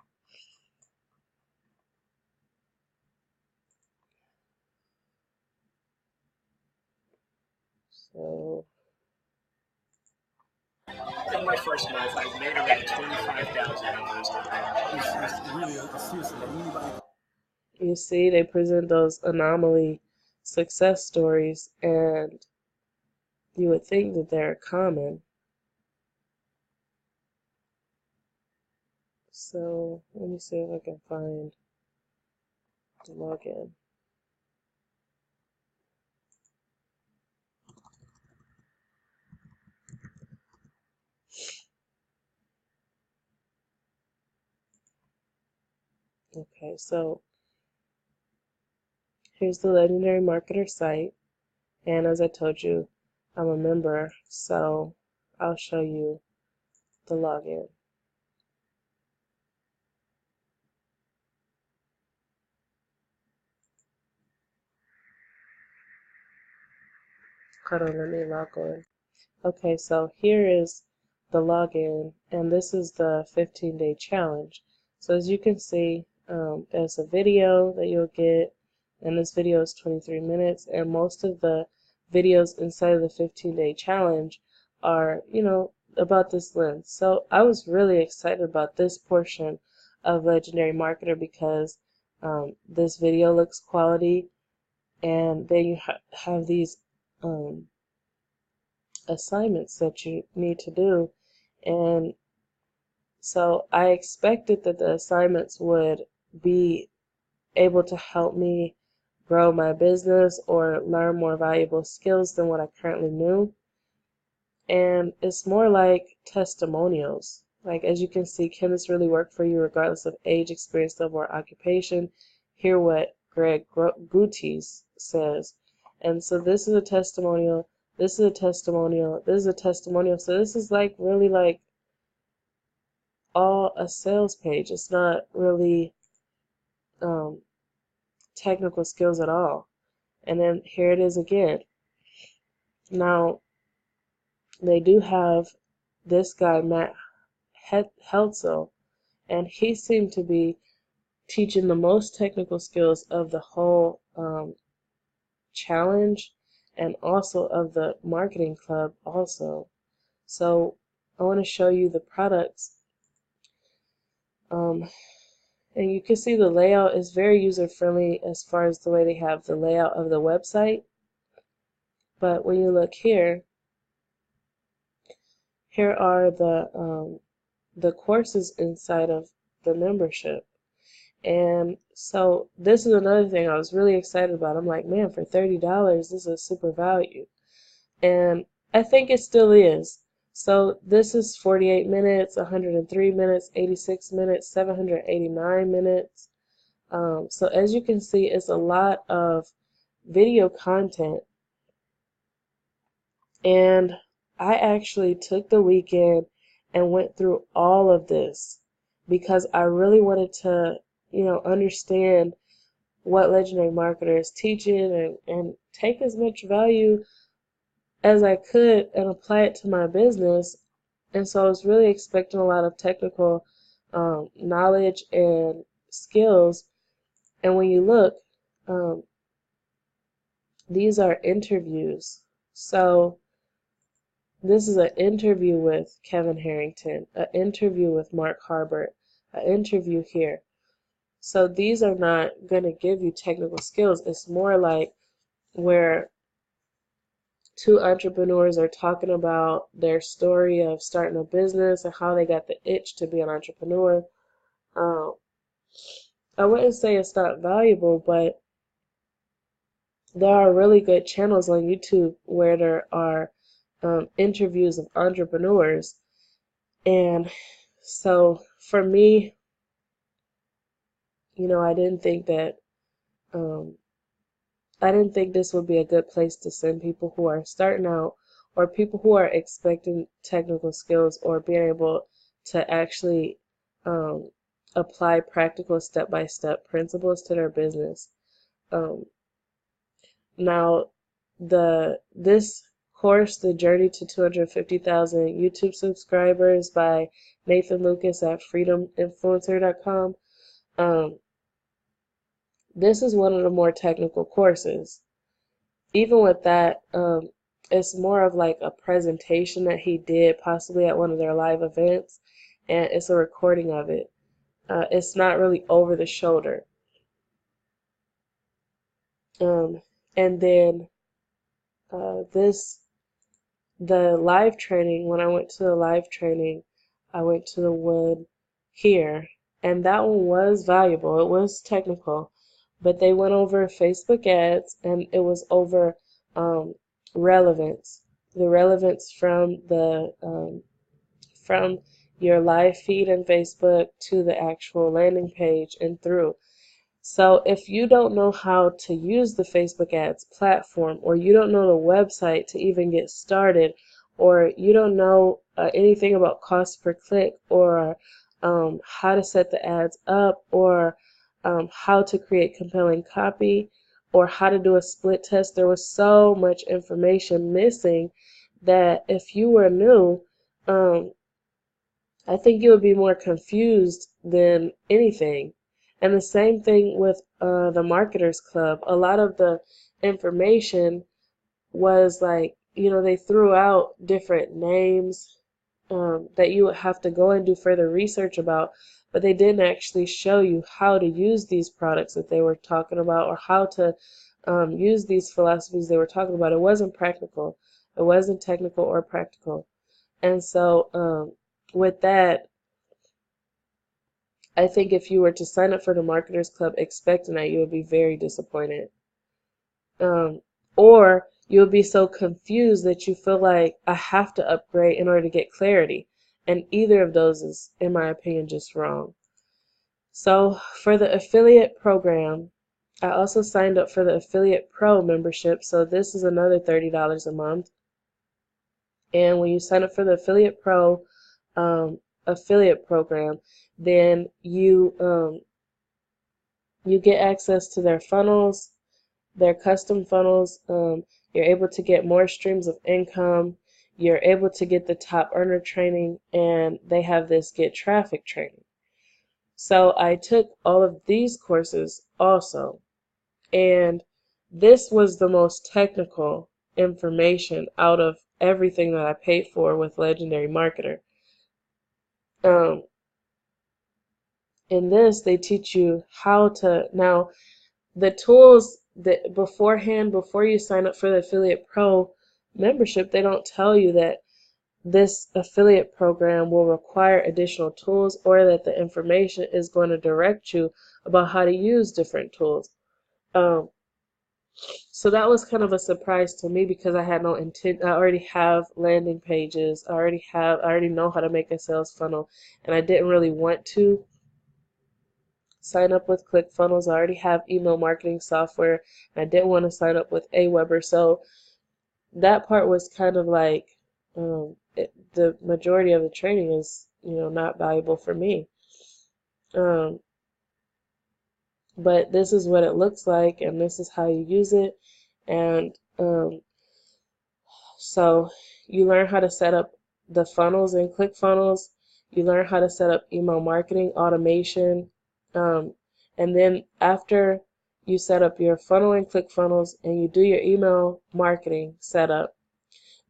So
in my first month, I made around $25,000 on that. It's really seriously anybody.
you see, they present those anomaly success stories, and you would think that they're common. So let me see if I can find the login. Okay, so here's the Legendary Marketer site, and as I told you, I'm a member, so I'll show you the login. Hold on, let me log on. Okay, so here is the login, and this is the 15-day challenge. So as you can see, there's a video that you'll get, and this video is 23 minutes, and most of the videos inside of the 15-day challenge are, about this length. So I was really excited about this portion of Legendary Marketer, because this video looks quality, and then you have these assignments that you need to do. And so I expected that the assignments would be able to help me grow my business or learn more valuable skills than what I currently knew. And it's more like testimonials. Like, as you can see, can this really work for you regardless of age, experience level, or occupation? Hear what Greg Gutes says. And so this is a testimonial, this is a testimonial, this is a testimonial. So this is like really like all a sales page. It's not really technical skills at all. And then here it is again. Now, they do have this guy, Matt Heltzel, and he seemed to be teaching the most technical skills of the whole challenge, and also of the marketing club also. So I want to show you the products. And you can see the layout is very user-friendly as far as the way they have the layout of the website. But when you look here, here are the courses inside of the membership. And so this is another thing I was really excited about. I'm like, man, for $30, this is super value. And I think it still is. So this is 48 minutes, 103 minutes, 86 minutes, 789 minutes. So as you can see, it's a lot of video content. And I actually took the weekend and went through all of this because I really wanted to, understand what Legendary Marketer is teaching and take as much value as I could and apply it to my business. And so I was really expecting a lot of technical knowledge and skills. And when you look, um, these are interviews. So this is an interview with Kevin Harrington, an interview with Mark Harbert, an interview here. So these are not going to give you technical skills. It's more like where two entrepreneurs are talking about their story of starting a business and how they got the itch to be an entrepreneur. Um, I wouldn't say it's not valuable, but there are really good channels on YouTube where there are interviews of entrepreneurs. And so for me, I didn't think that um, I didn't think this would be a good place to send people who are starting out or people who are expecting technical skills or being able to actually um, apply practical step-by-step principles to their business. Um, Now, this course, The Journey to 250,000 YouTube Subscribers by Nathan Lucas at freedominfluencer.com, this is one of the more technical courses. Even with that, it's more of like a presentation that he did possibly at one of their live events, and it's a recording of it. It's not really over the shoulder. And then the live training, when I went to the live training, I went to the one here, and that one was valuable. It was technical, but they went over Facebook ads, and it was over relevance, the relevance from your live feed in Facebook to the actual landing page and through. So if you don't know how to use the Facebook ads platform, or you don't know the website to even get started, or you don't know anything about cost per click, or how to set the ads up, or how to create compelling copy, or how to do a split test, there was so much information missing that if you were new, um, I think you would be more confused than anything. And the same thing with the Marketers Club. A lot of the information was like, they threw out different names that you would have to go and do further research about, but they didn't actually show you how to use these products that they were talking about, or how to use these philosophies they were talking about. It wasn't practical. It wasn't technical or practical. And so with that, I think if you were to sign up for the Marketers Club expecting that, you would be very disappointed. Or you'll be so confused that you feel like I have to upgrade in order to get clarity. And either of those is, in my opinion, just wrong. So for the affiliate program, I also signed up for the Affiliate Pro membership. So this is another $30 a month. And when you sign up for the Affiliate Pro affiliate program, then you get access to their funnels, their custom funnels. You're able to get more streams of income. You're able to get the top earner training, and they have this get traffic training. So I took all of these courses also, and this was the most technical information out of everything that I paid for with Legendary Marketer. In this, they teach you how to, now the tools that beforehand, before you sign up for the Affiliate Pro membership, they don't tell you that this affiliate program will require additional tools, or that the information is going to direct you about how to use different tools. Um, so that was kind of a surprise to me because I had no intent. I already have landing pages. I already know how to make a sales funnel, and I didn't really want to sign up with ClickFunnels. I already have email marketing software, and I didn't want to sign up with Aweber. So that part was kind of like the majority of the training is, not valuable for me. Um, but this is what it looks like, and this is how you use it. And so you learn how to set up the funnels in ClickFunnels. You learn how to set up email marketing automation. Um, and then after you set up your funnel in ClickFunnels and you do your email marketing setup,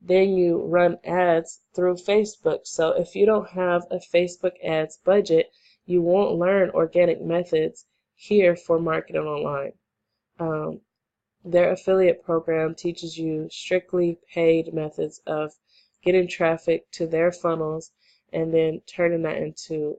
then you run ads through Facebook. So if you don't have a Facebook ads budget, you won't learn organic methods here for marketing online. Their affiliate program teaches you strictly paid methods of getting traffic to their funnels and then turning that into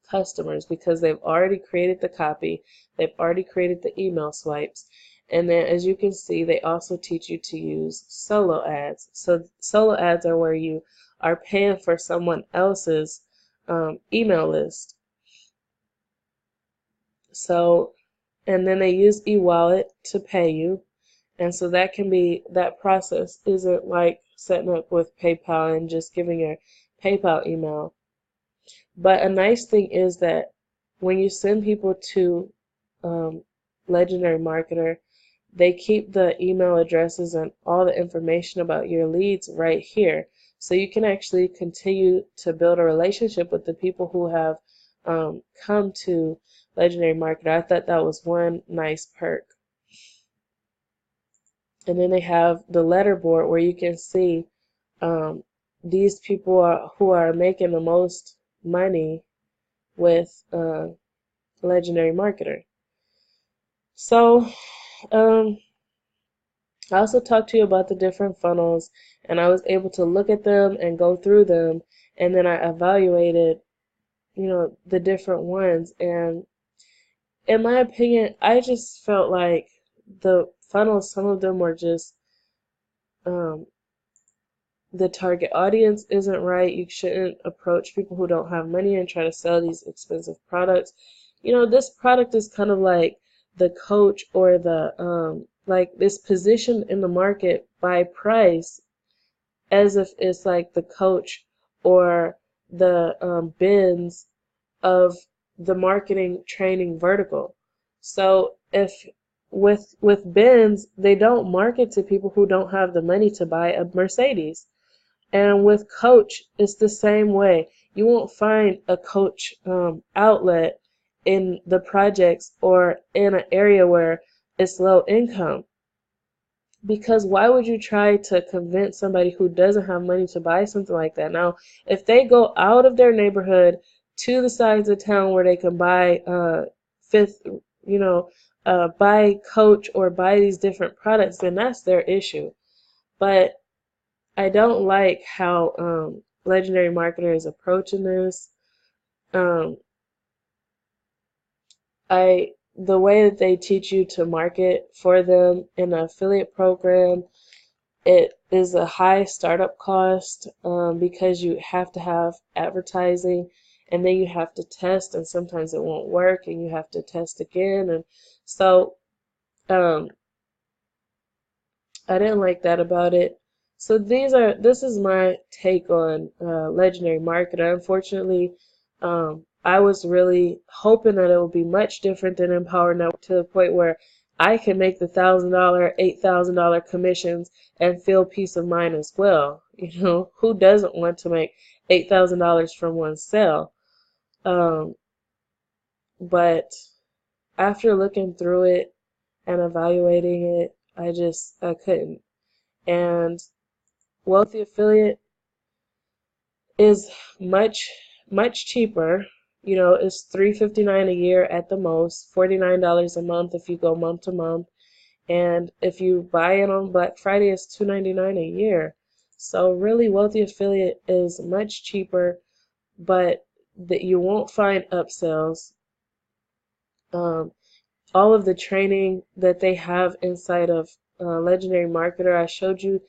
customers, because they've already created the copy, they've already created the email swipes, and then as you can see, they also teach you to use solo ads. So solo ads are where you are paying for someone else's email list. So, and then they use e-wallet to pay you. And so that process isn't like setting up with PayPal and just giving your PayPal email. But a nice thing is that when you send people to Legendary Marketer, they keep the email addresses and all the information about your leads right here. So you can actually continue to build a relationship with the people who have come to Legendary Marketer. I thought that was one nice perk. And then they have the letterboard where you can see these people who are making the most money with Legendary Marketer. So I also talked to you about the different funnels, and I was able to look at them and go through them, and then I evaluated, the different ones. And in my opinion, I just felt like the funnels, some of them were just the target audience isn't right. You shouldn't approach people who don't have money and try to sell these expensive products. This product is kind of like the coach, or the like this position in the market by price, as if it's like the coach or the bins of the marketing training vertical. So if with bins, they don't market to people who don't have the money to buy a Mercedes. And with Coach, it's the same way. You won't find a Coach outlet in the projects or in an area where it's low income. Because why would you try to convince somebody who doesn't have money to buy something like that? Now, if they go out of their neighborhood to the sides of town where they can buy buy Coach or buy these different products, then that's their issue. But I don't like how Legendary Marketer is approaching this. Um, the way that they teach you to market for them in an affiliate program, it is a high startup cost because you have to have advertising, and then you have to test, and sometimes it won't work, and you have to test again, and so um, I didn't like that about it. So this is my take on Legendary Marketer. Unfortunately, I was really hoping that it would be much different than Empower Network, to the point where I can make the $1,000, $8,000 commissions and feel peace of mind as well. Who doesn't want to make $8,000 from one sale? But after looking through it and evaluating it, I couldn't. And Wealthy Affiliate is much cheaper. It's $359 a year at the most, $49 a month if you go month to month, and if you buy it on Black Friday, it's $299 a year. So really, Wealthy Affiliate is much cheaper, but that you won't find upsells. Um, all of the training that they have inside of Legendary Marketer, I showed you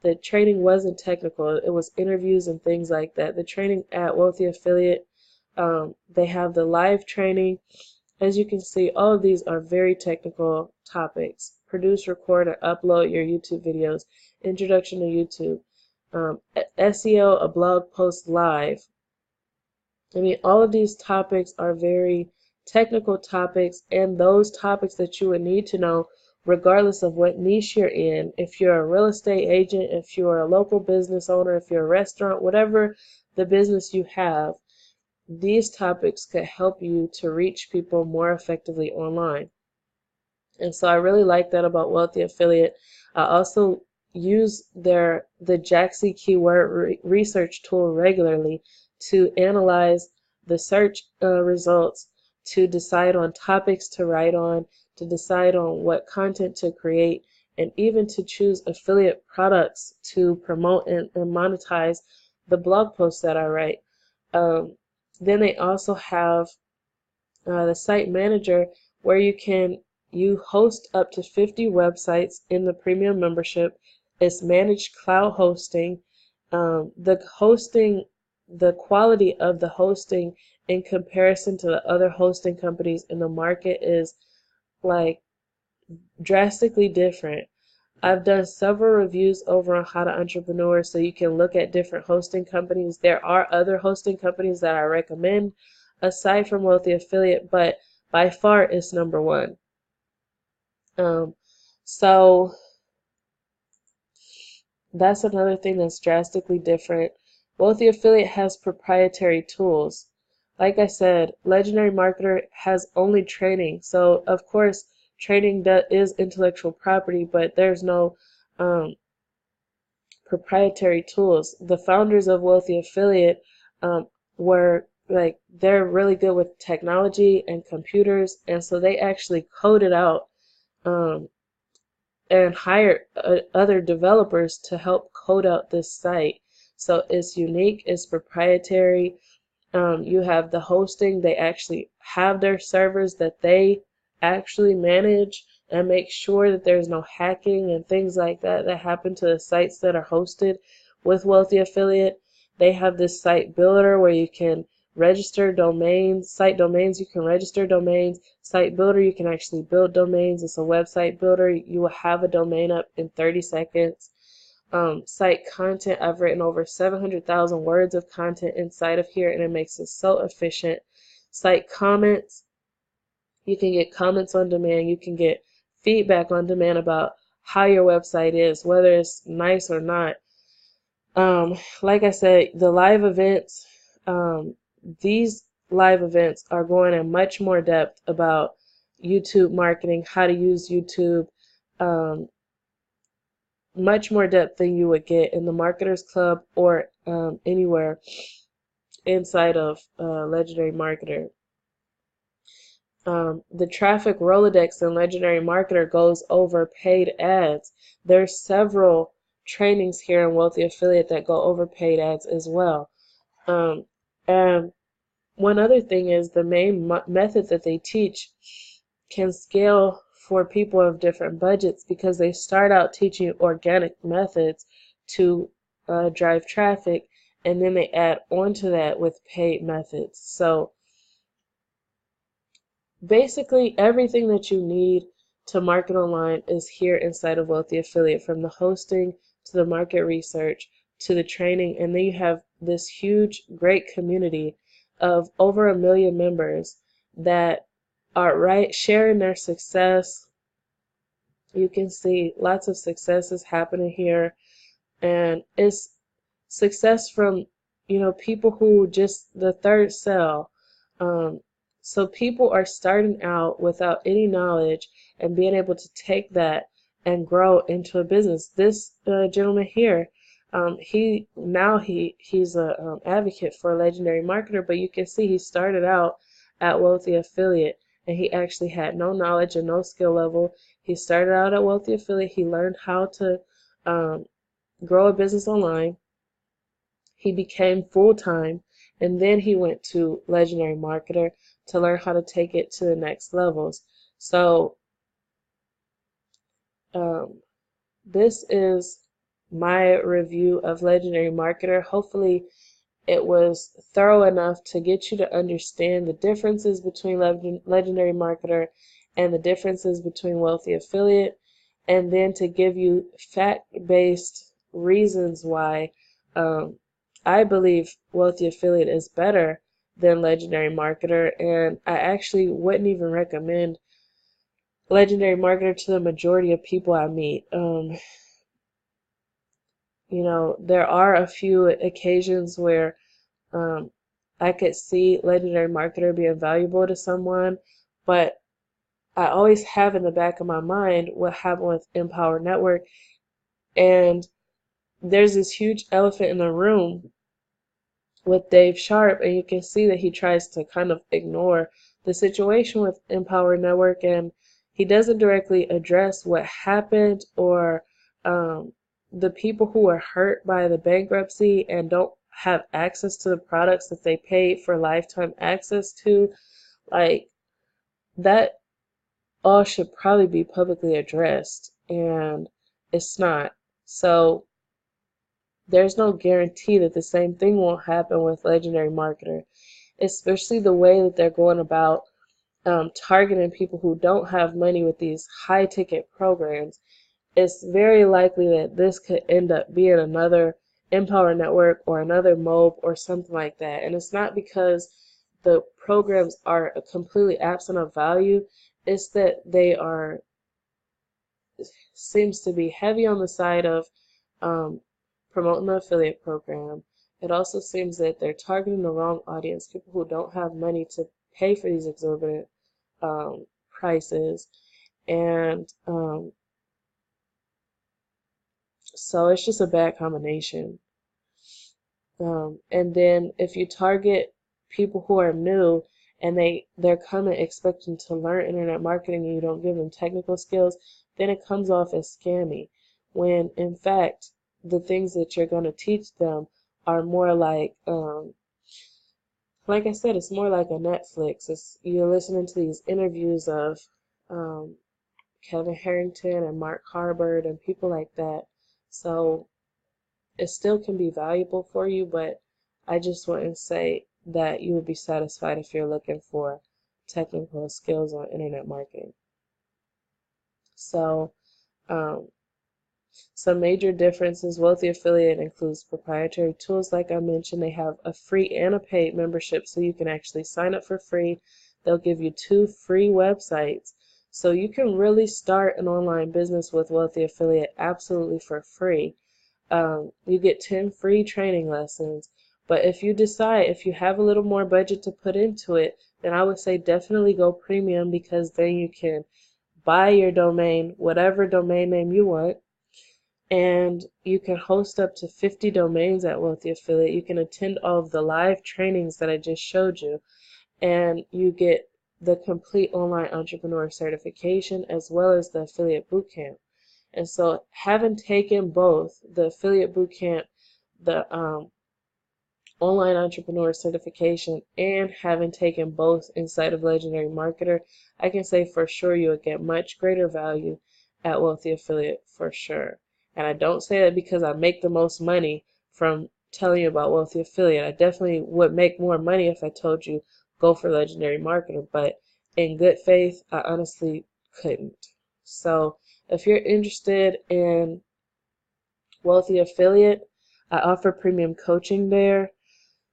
the training wasn't technical. It was interviews and things like that. The training at Wealthy Affiliate, they have the live training. As you can see, all of these are very technical topics. Produce, record, and upload your YouTube videos. Introduction to YouTube. SEO, a blog post live. I mean, all of these topics are very technical topics, and those topics that you would need to know regardless of what niche you're in. If you're a real estate agent, if you're a local business owner, if you're a restaurant, whatever the business you have, these topics could help you to reach people more effectively online. And so I really like that about Wealthy Affiliate. I also use the Jaxi keyword research tool regularly to analyze the search results, to decide on topics to write on, to decide on what content to create, and even to choose affiliate products to promote and monetize the blog posts that I write. Then they also have the site manager, where you host up to 50 websites in the premium membership. It's managed cloud hosting. The quality of the hosting in comparison to the other hosting companies in the market is like drastically different. I've done several reviews over on How to Entrepreneur, so you can look at different hosting companies. There are other hosting companies that I recommend aside from Wealthy Affiliate, but by far it's number one. So that's another thing that's drastically different. Wealthy Affiliate has proprietary tools. Like I said, Legendary Marketer has only training. So of course, training is intellectual property, but there's no proprietary tools. The founders of Wealthy Affiliate were like, they're really good with technology and computers, and so they actually coded out and hired other developers to help code out this site. So it's unique, it's proprietary. You have the hosting. They actually have their servers that they actually manage and make sure that there's no hacking and things like that that happen to the sites that are hosted with Wealthy Affiliate. They have this site builder where you can register domains, site domains, you can register domains. Site builder, you can actually build domains. It's a website builder. You will have a domain up in 30 seconds. Site content, I've written over 700,000 words of content inside of here, and it makes it so efficient. Site comments, you can get comments on demand. You can get feedback on demand about how your website is, whether it's nice or not. Like I said, the live events, these live events are going in much more depth about YouTube marketing, how to use YouTube, much more depth than you would get in the Marketers Club or anywhere inside of Legendary Marketer. The traffic Rolodex in Legendary Marketer goes over paid ads. There's several trainings here in Wealthy Affiliate that go over paid ads as well. And one other thing is the main method that they teach can scale for people of different budgets, because they start out teaching organic methods to drive traffic, and then they add on to that with paid methods. So basically everything that you need to market online is here inside of Wealthy Affiliate, from the hosting to the market research to the training. And then you have this huge, great community of over 1 million members that are sharing their success. You can see lots of successes happening here, and it's success from people who just the third cell. So people are starting out without any knowledge and being able to take that and grow into a business. This gentleman here, he's a advocate for a Legendary Marketer, but you can see he started out at Wealthy Affiliate, and he actually had no knowledge and no skill level. He started out at Wealthy Affiliate. He learned how to grow a business online. He became full-time, and then he went to Legendary Marketer to learn how to take it to the next levels. So this is my review of Legendary Marketer. Hopefully it was thorough enough to get you to understand the differences between Legendary Marketer and the differences between Wealthy Affiliate, and then to give you fact-based reasons why I believe Wealthy Affiliate is better than Legendary Marketer, and I actually wouldn't even recommend Legendary Marketer to the majority of people I meet. There are a few occasions where I could see Legendary Marketer being valuable to someone, but I always have in the back of my mind what happened with Empower Network, and there's this huge elephant in the room with Dave Sharp, and you can see that he tries to kind of ignore the situation with Empower Network, and he doesn't directly address what happened or the people who were hurt by the bankruptcy and don't have access to the products that they paid for lifetime access to. Like, that all should probably be publicly addressed, and it's not. So there's no guarantee that the same thing won't happen with Legendary Marketer, especially the way that they're going about targeting people who don't have money with these high ticket programs. It's very likely that this could end up being another Empower Network or another MOB or something like that. And it's not because the programs are completely absent of value, it's that they are, seems to be heavy on the side of promoting the affiliate program. It also seems that they're targeting the wrong audience, people who don't have money to pay for these exorbitant prices. And so it's just a bad combination. And then if you target people who are new and they're coming expecting to learn internet marketing and you don't give them technical skills, then it comes off as scammy, when in fact the things that you're going to teach them are more like I said, it's more like a Netflix. You're listening to these interviews of Kevin Harrington and Mark Harbert and people like that. So it still can be valuable for you, but I just wouldn't say that you would be satisfied if you're looking for technical skills on internet marketing. So some major differences: Wealthy Affiliate includes proprietary tools like I mentioned. They have a free and a paid membership, so you can actually sign up for free. They'll give you 2 free websites. So you can really start an online business with Wealthy Affiliate absolutely for free. You get 10 free training lessons. But if you have a little more budget to put into it, then I would say definitely go premium, because then you can buy your domain, whatever domain name you want, and you can host up to 50 domains at Wealthy Affiliate. You can attend all of the live trainings that I just showed you, and you get the complete online entrepreneur certification as well as the affiliate bootcamp. And so having taken both, the affiliate bootcamp, the online entrepreneur certification, and having taken both inside of Legendary Marketer, I can say for sure you would get much greater value at Wealthy Affiliate for sure. And I don't say that because I make the most money from telling you about Wealthy Affiliate. I definitely would make more money if I told you go for Legendary Marketer, but in good faith, I honestly couldn't. So if you're interested in Wealthy Affiliate, I offer premium coaching there.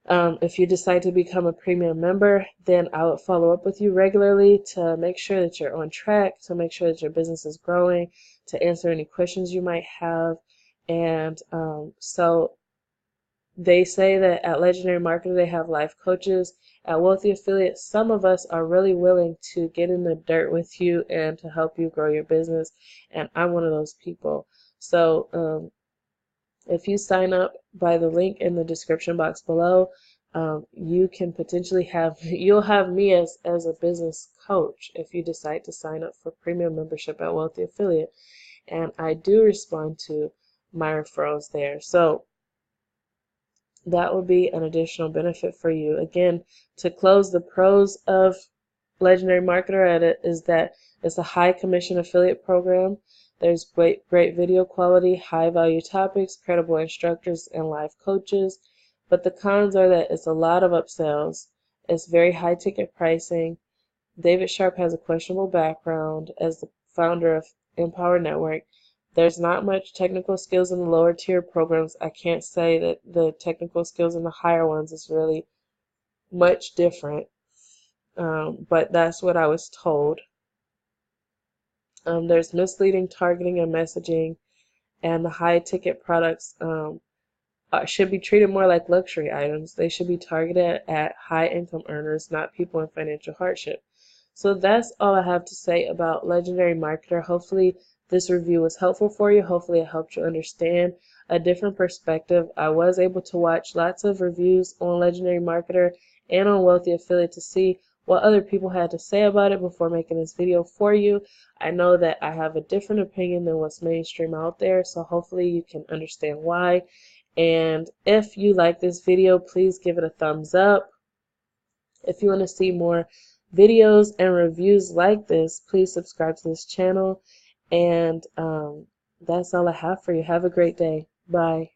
If you decide to become a premium member, then I would follow up with you regularly to make sure that you're on track, to make sure that your business is growing, to answer any questions you might have. And so they say that at Legendary Marketer they have life coaches. At Wealthy Affiliate, some of us are really willing to get in the dirt with you and to help you grow your business, and I'm one of those people. So if you sign up by the link in the description box below, you can potentially you'll have me as a business coach if you decide to sign up for premium membership at Wealthy Affiliate. And I do respond to my referrals there. So that would be an additional benefit for you. Again, to close, the pros of Legendary Marketer Edit is that it's a high commission affiliate program. There's great video quality, high value topics, credible instructors, and live coaches. But the cons are that it's a lot of upsells. It's very high ticket pricing. David Sharp has a questionable background as the founder of Empower Network. There's not much technical skills in the lower tier programs. I can't say that the technical skills in the higher ones is really much different, but that's what I was told. There's misleading targeting and messaging, and the high ticket products should be treated more like luxury items. They should be targeted at high income earners, not people in financial hardship. So that's all I have to say about Legendary Marketer. Hopefully this review was helpful for you. Hopefully it helped you understand a different perspective. I was able to watch lots of reviews on Legendary Marketer and on Wealthy Affiliate to see what other people had to say about it before making this video for you. I know that I have a different opinion than what's mainstream out there, so hopefully you can understand why. And if you like this video, please give it a thumbs up. If you want to see more videos and reviews like this, please subscribe to this channel. And that's all I have for you. Have a great day. Bye.